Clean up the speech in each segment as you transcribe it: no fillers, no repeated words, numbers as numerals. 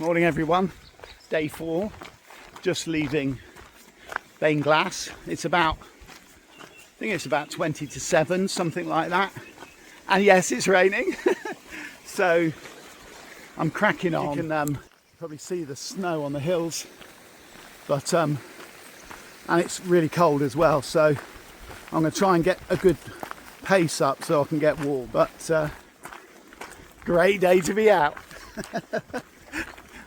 Morning everyone, day 4, just leaving Beinglas. It's about, I think it's about 20 to 7, something like that. And yes, it's raining. So I'm cracking on. You can probably see the snow on the hills, but and it's really cold as well. So I'm going to try and get a good pace up so I can get warm. But great day to be out.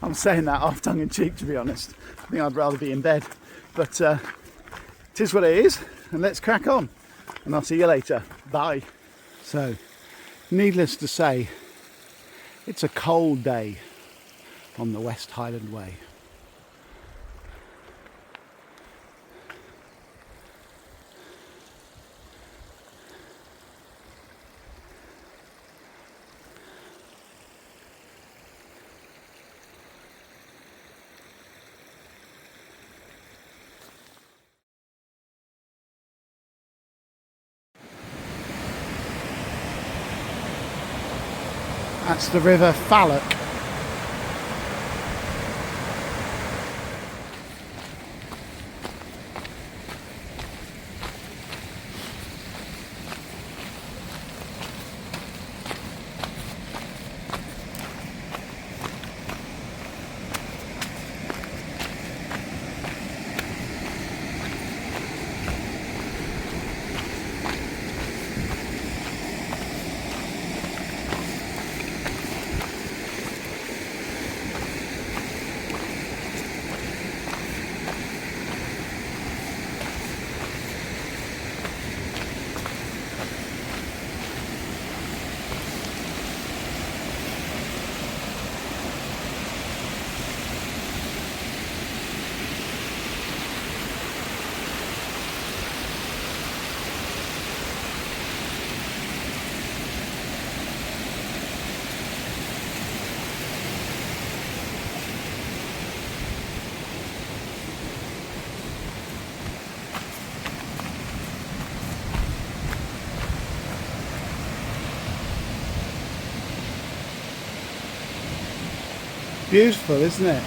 I'm saying that half tongue in cheek, to be honest. I think I'd rather be in bed, but it is what it is, and let's crack on. And I'll see you later. Bye. So, needless to say, it's a cold day on the West Highland Way. That's the River Fallock. Beautiful, isn't it?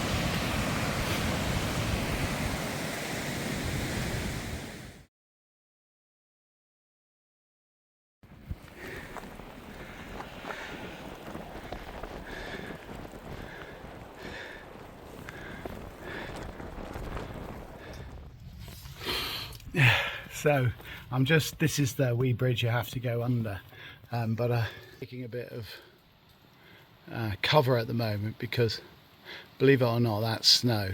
So this is the wee bridge you have to go under, but taking a bit of cover at the moment because, believe it or not, that's snow,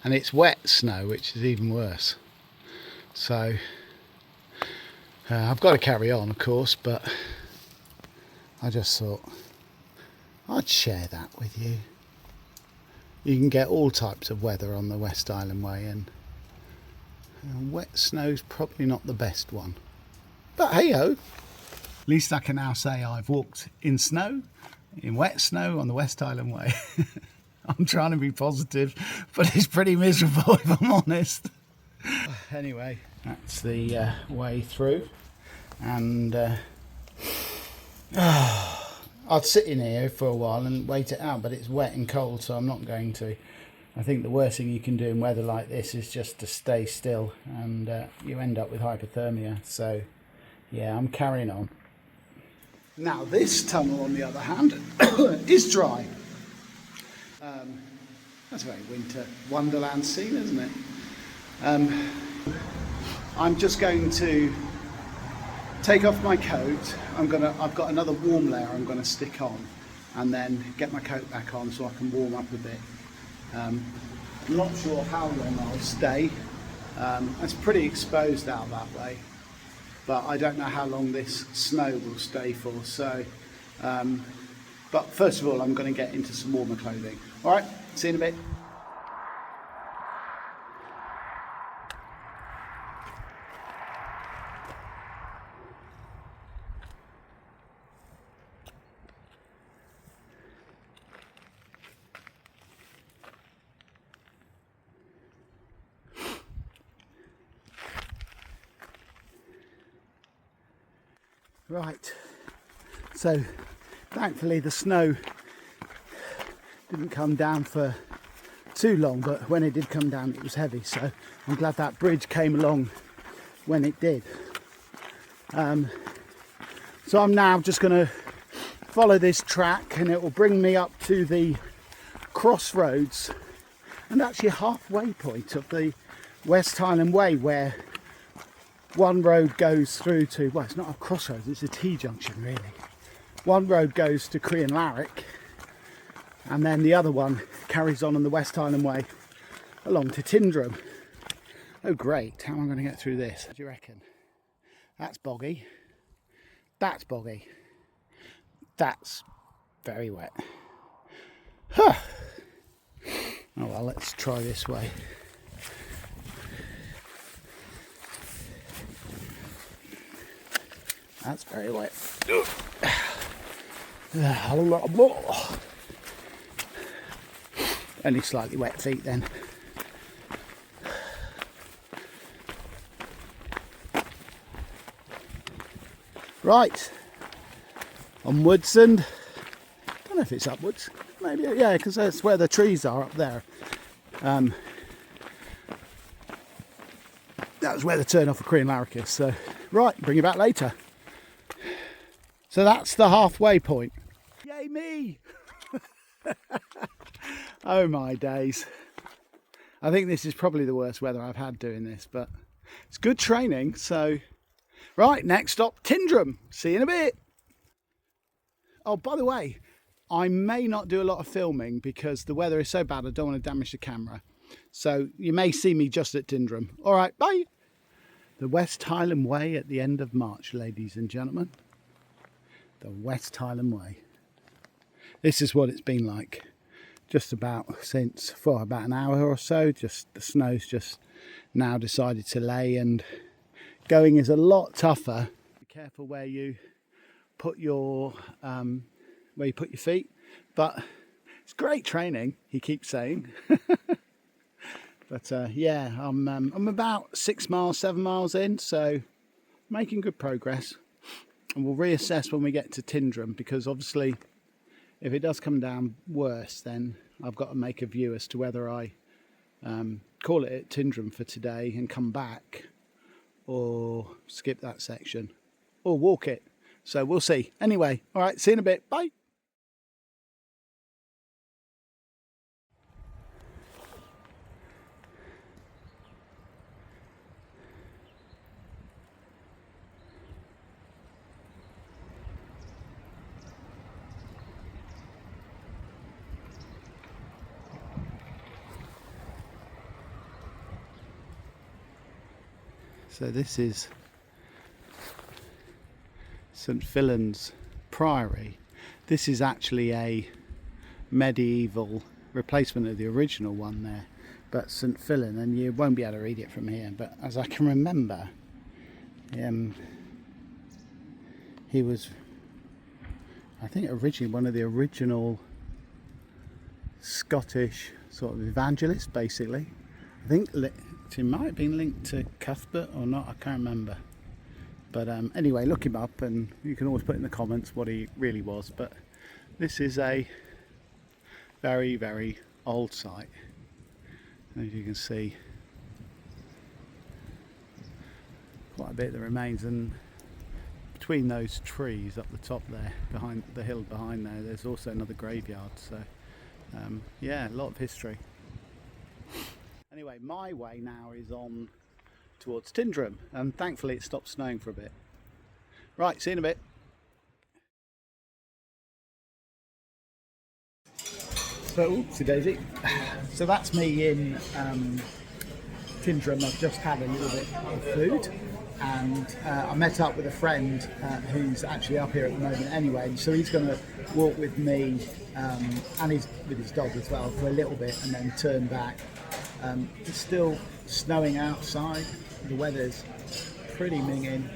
and it's wet snow, which is even worse. So I've got to carry on, of course, but I just thought I'd share that with you. You can get all types of weather on the West Highland Way, and wet snow's probably not the best one. But hey ho, at least I can now say I've walked in snow, in wet snow on the West Highland Way. I'm trying to be positive, but it's pretty miserable if I'm honest. Anyway, that's the way through, and I'd sit in here for a while and wait it out, but it's wet and cold, so I'm not going to. I think the worst thing you can do in weather like this is just to stay still, and you end up with hypothermia. So yeah, I'm carrying on. Now this tunnel, on the other hand, is dry. That's a very winter wonderland scene, isn't it? I'm just going to take off my coat. I've got another warm layer I'm going to stick on, and then get my coat back on so I can warm up a bit. I'm not sure how long I'll stay. It's pretty exposed out that way, but I don't know how long this snow will stay for. So, but first of all, I'm going to get into some warmer clothing. All right, see you in a bit. Right, so thankfully the snow didn't come down for too long, but when it did come down it was heavy, so I'm glad that bridge came along when it did. So I'm now just going to follow this track and it will bring me up to the crossroads and actually halfway point of the West Higland Way, where one road goes through to, well, it's not a crossroads, it's a T-junction really. One road goes to Crianlarich and then the other one carries on the West Higland Way along to Tyndrum. Oh great, how am I going to get through this? What do you reckon? That's boggy. That's boggy. That's very wet. Huh. Oh well, let's try this way. That's very wet. Only slightly wet feet then. Right, onwards, and I don't know if it's upwards, maybe, yeah, because that's where the trees are up there. That's where the turn off of Crianlarich is, so right, bring you back later. So that's the halfway point. Yay me! Oh my days. I think this is probably the worst weather I've had doing this, but it's good training, so... Right, next stop, Tyndrum. See you in a bit. Oh, by the way, I may not do a lot of filming because the weather is so bad I don't want to damage the camera. So you may see me just at Tyndrum. All right, bye. The West Higland Way at the end of March, ladies and gentlemen. The West Higland Way. This is what it's been like. Just about since, for about an hour or so, just the snow's just now decided to lay, and going is a lot tougher. Be careful where you put your feet, but it's great training, he keeps saying. But yeah, I'm about 6 miles, 7 miles in, so making good progress. And we'll reassess when we get to Tyndrum, because obviously if it does come down worse, then I've got to make a view as to whether I call it at Tyndrum for today and come back, or skip that section, or walk it. So we'll see. Anyway, all right, see you in a bit. Bye. So this is St Fillan's Priory. This is actually a medieval replacement of the original one there, but St Fillan, and you won't be able to read it from here, but as I can remember, he was, I think, originally one of the original Scottish sort of evangelists, basically. I think it might have been linked to Cuthbert or not, I can't remember. But anyway, look him up, and you can always put in the comments what he really was. But this is a very, very old site. As you can see, quite a bit that remains, and between those trees up the top there, behind the hill behind there, there's also another graveyard. So yeah, a lot of history. Anyway, my way now is on towards Tyndrum, and thankfully it stopped snowing for a bit. Right, see you in a bit. So, oopsie daisy. So that's me in Tyndrum. I've just had a little bit of food, and I met up with a friend who's actually up here at the moment anyway, so he's going to walk with me and he's with his dog as well for a little bit and then turn back. It's still snowing outside, the weather's pretty minging,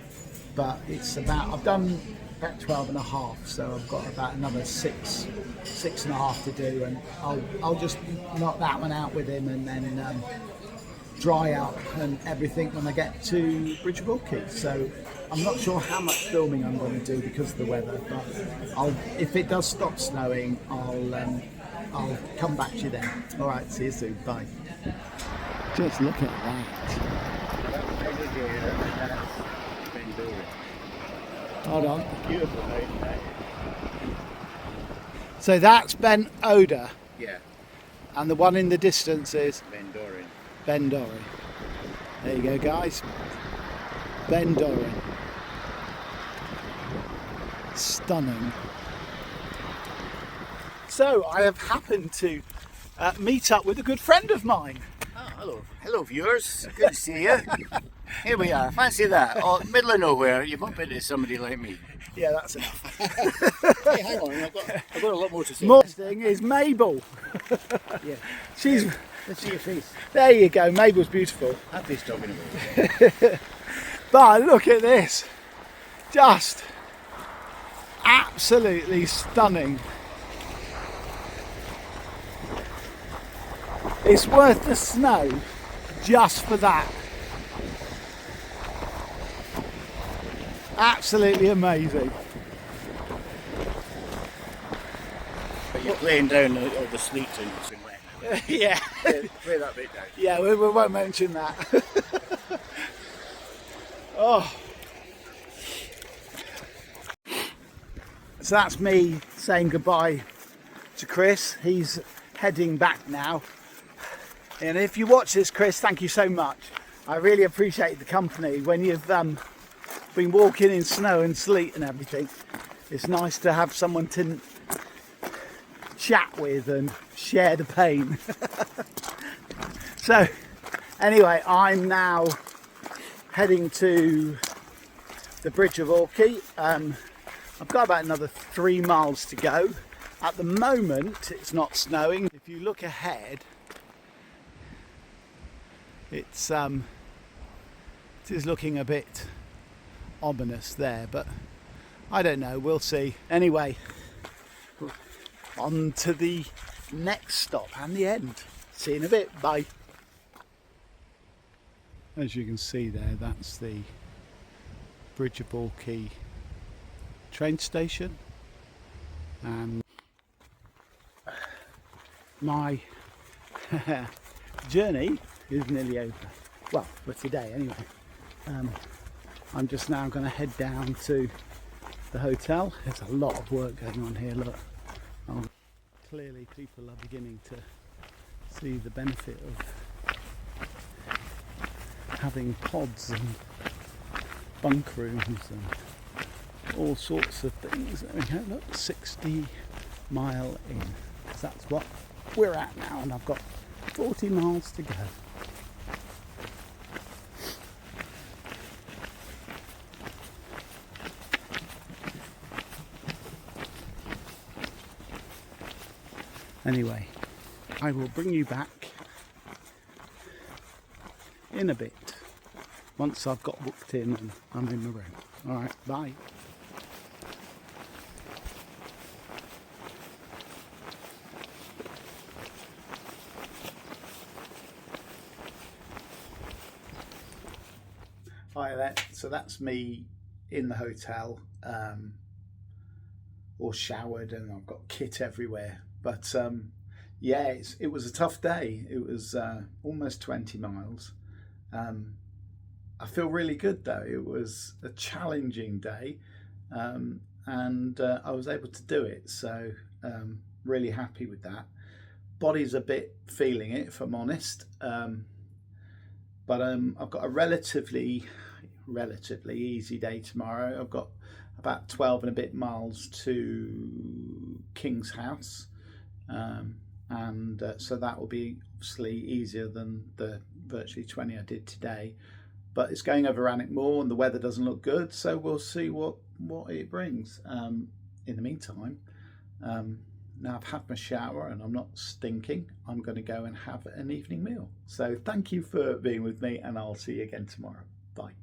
but it's about, I've done about 12 and a half, so I've got about another six and a half to do, and I'll just knock that one out with him, and then dry out and everything when I get to Bridge of Orchy. So I'm not sure how much filming I'm going to do because of the weather, but if it does stop snowing, I'll I'll come back to you then. All right, see you soon. Bye. Just look at that. Hold on. Beautiful mountain, right? So that's Ben Oda, Yeah, and the one in the distance is Bendorin. Ben Doran. There you go, guys. Ben Doran. Stunning. So I have happened to meet up with a good friend of mine. Oh, hello. Hello, viewers. Good to see you. Here we are. Fancy that. Oh, middle of nowhere, you bump into somebody like me. Yeah, that's enough. Hey, hang on. I've got a lot more to say. More thing is Mabel. Yeah. She's. Let's see your face. There you go. Mabel's beautiful. Happy's talking about it. But look at this. Just absolutely stunning. It's worth the snow just for that. Absolutely amazing. But you're playing down all the sleet and it's been wet. Yeah. Play that bit down. Yeah, we won't mention that. Oh. So that's me saying goodbye to Chris. He's heading back now. And if you watch this, Chris, thank you so much. I really appreciate the company when you've been walking in snow and sleet and everything. It's nice to have someone to chat with and share the pain. So anyway, I'm now heading to the bridge of Orchy. I've got about another 3 miles to go. At the moment it's not snowing. If you look ahead, it is looking a bit ominous there, but I don't know, we'll see. Anyway, on to the next stop and the end. See you in a bit. Bye. As you can see there, that's the Bridge of Orchy train station, and my journey is nearly over. Well, for today anyway. I'm just now going to head down to the hotel. There's a lot of work going on here, look. Clearly people are beginning to see the benefit of having pods and bunk rooms and all sorts of things. There we go, look, 60 mile in. So that's what we're at now, and I've got 40 miles to go. Anyway, I will bring you back in a bit once I've got booked in and I'm in the room. Alright, bye. Hi there, so that's me in the hotel, all showered, and I've got kit everywhere. But yeah, it was a tough day. It was almost 20 miles. I feel really good though. It was a challenging day, and I was able to do it. So really happy with that. Body's a bit feeling it, if I'm honest. But I've got a relatively easy day tomorrow. I've got about 12 and a bit miles to King's House. So that will be obviously easier than the virtually 20 I did today, but it's going over Rannoch Moor and the weather doesn't look good, so we'll see what it brings. In the meantime, now I've had my shower and I'm not stinking, I'm going to go and have an evening meal. So thank you for being with me, and I'll see you again tomorrow. Bye.